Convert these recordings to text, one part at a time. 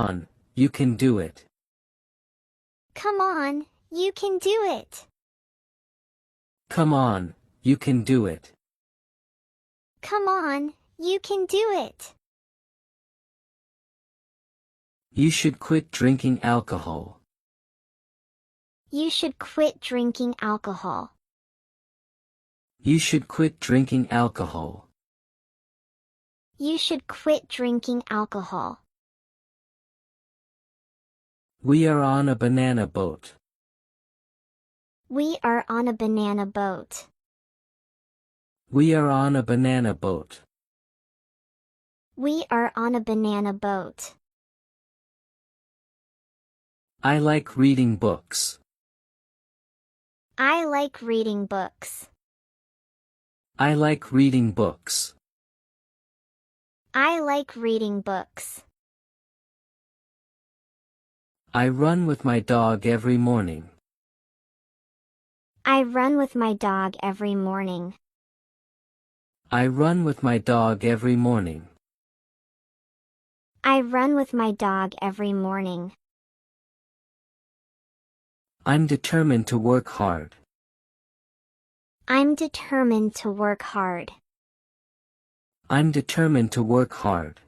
on, you can do it. Come on, you can do it. Come on, you can do it. Come on, you can do it. You should quit drinking alcohol. You should quit drinking alcohol. You should quit drinking alcohol. You should quit drinking alcohol. We are on a banana boat. We are on a banana boat. We are on a banana boat. We are on a banana boat. I like reading books. I like reading books. I like reading books. I like reading books. I run with my dog every morning. I run with my dog every morning. I run with my dog every morning. I run with my dog every morning. I'm determined to work hard. I'm determined to work hard. I'm determined to work hard.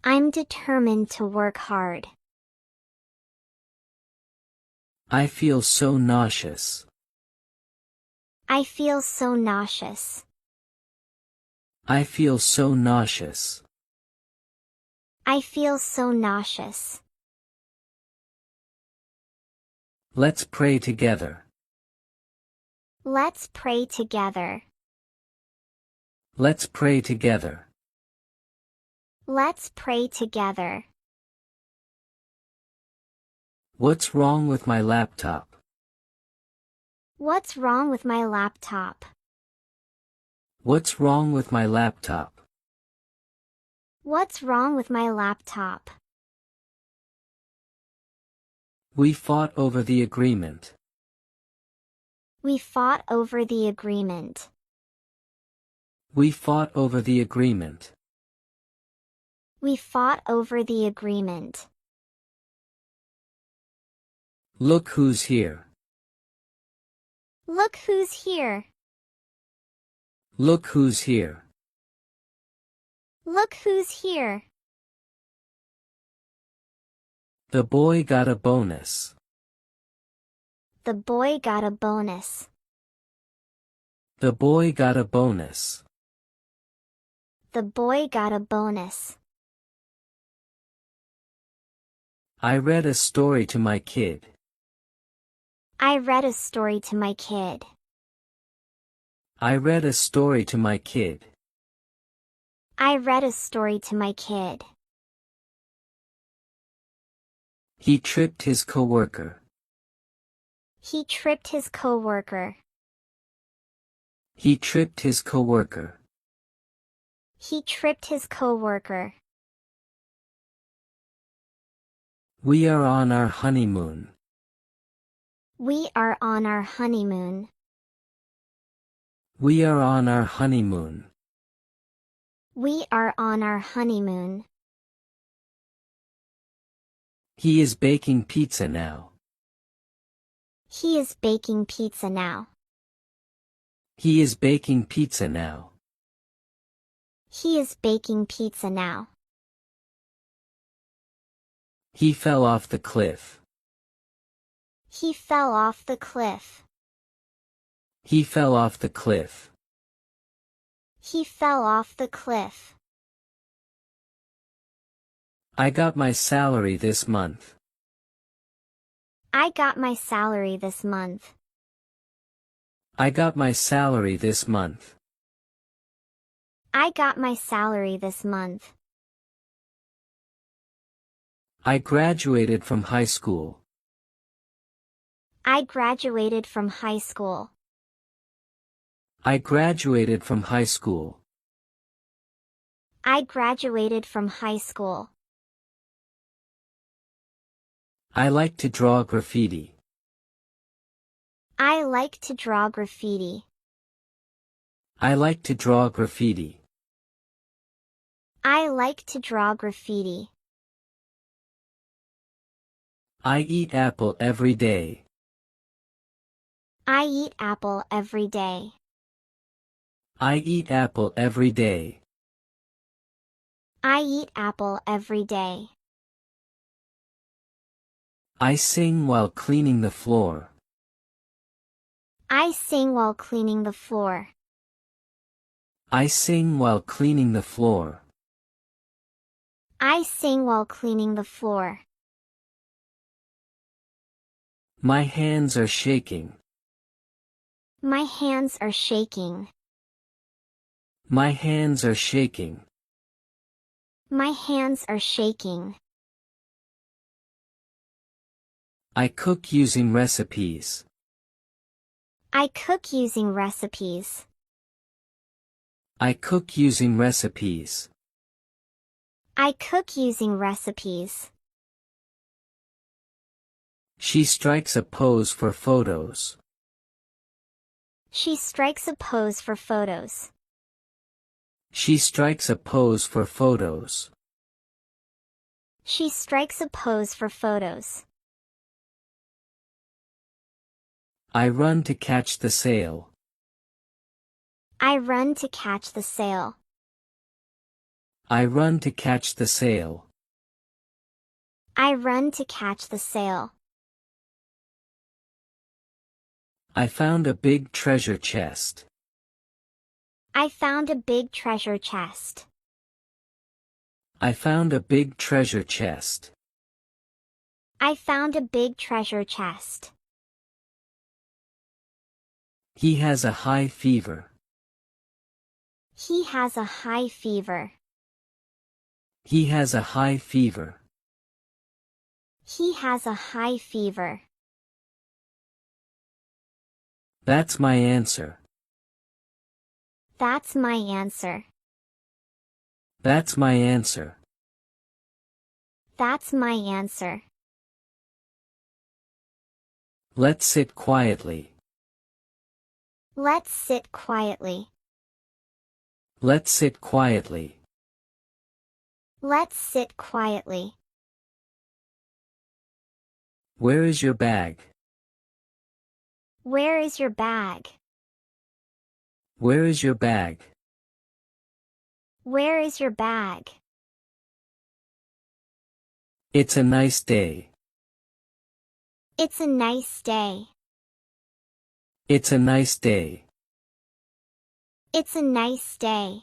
I'm determined to work hard. I feel so nauseous. I feel so nauseous. I feel so nauseous. I feel so nauseous. Let's pray together. Let's pray together. Let's pray together. Let's pray together. What's wrong with my laptop? What's wrong with my laptop? What's wrong with my laptop? What's wrong with my laptop? We fought over the agreement. We fought over the agreement. We fought over the agreement. We fought over the agreement. Look who's here. Look who's here. Look who's here. Look who's here. The boy got a bonus. The boy got a bonus. The boy got a bonus. The boy got a bonus. I read a story to my kid. I read a story to my kid. I read a story to my kid. I read a story to my kid. He tripped his coworker. He tripped his coworker. He tripped his coworker. He tripped his coworker. We are on our honeymoon. We are on our honeymoon. We are on our honeymoon. We are on our honeymoon. He is baking pizza now. He is baking pizza now. He is baking pizza now. He is baking pizza now. He fell off the cliff. He fell off the cliff. He fell off the cliff. He fell off the cliff. I got my salary this month. I got my salary this month. I got my salary this month. I got my salary this month. I graduated from high school. I graduated from high school. I graduated from high school. I graduated from high school. I like to draw graffiti. I like to draw graffiti. I like to draw graffiti. I like to draw graffiti. I eat apple every day. I eat apple every day. I eat apple every day. I eat apple every day. I sing while cleaning the floor. I sing while cleaning the floor. I sing while cleaning the floor. I sing while cleaning the floor. My hands are shaking. My hands are shaking. My hands are shaking. My hands are shaking. I cook using recipes. I cook using recipes. I cook using recipes. I cook using recipes. She strikes a pose for photos. She strikes a pose for photos. She strikes a pose for photos. She strikes a pose for photos. I run to catch the sail. I run to catch the sail. I run to catch the sail. I run to catch the sail. I found a big treasure chest. I found a big treasure chest. I found a big treasure chest. I found a big treasure chest. He has a high fever. He has a high fever. He has a high fever. He has a high fever. That's my answer. That's my answer. That's my answer. That's my answer. Let's sit quietly. Let's sit quietly. Let's sit quietly. Let's sit quietly. Where is your bag? Where is your bag? Where is your bag? Where is your bag? It's a nice day. It's a nice day. It's a nice day. It's a nice day.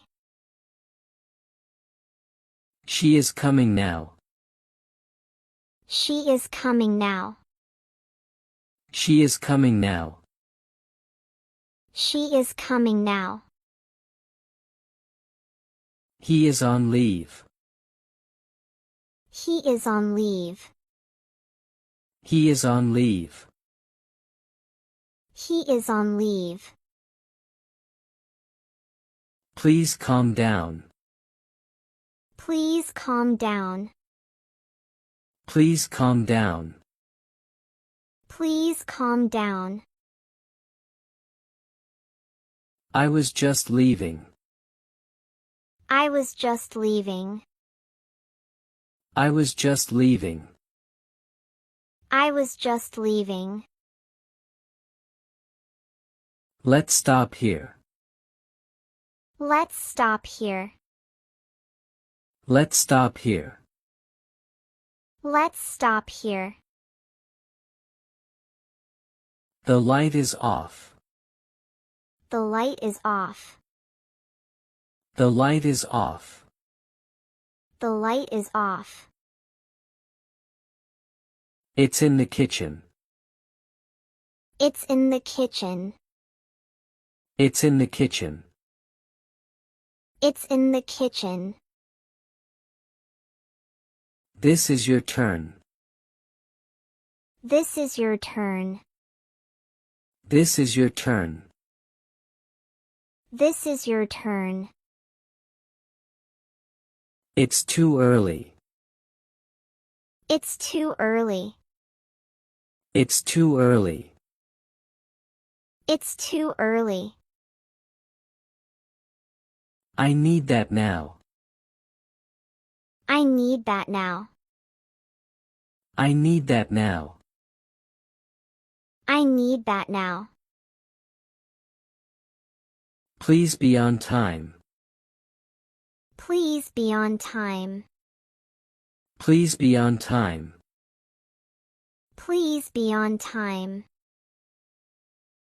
She is coming now. She is coming now. She is coming now. She is coming now. He is on leave. He is on leave. He is on leave. He is on leave. Please calm down. Please calm down. Please calm down. Please calm down. I was just leaving. I was just leaving. I was just leaving. I was just leaving. Let's stop here. Let's stop here. Let's stop here. Let's stop here. The light is off. The light is off. The light is off. The light is off. It's in the kitchen. It's in the kitchen. It's in the kitchen. It's in the kitchen. This is your turn. This is your turn. This is your turn. This is your turn. It's too early. It's too early. It's too early. It's too early. I need that now. I need that now. I need that now. I need that now. Please be on time. Please be on time. Please be on time. Please be on time.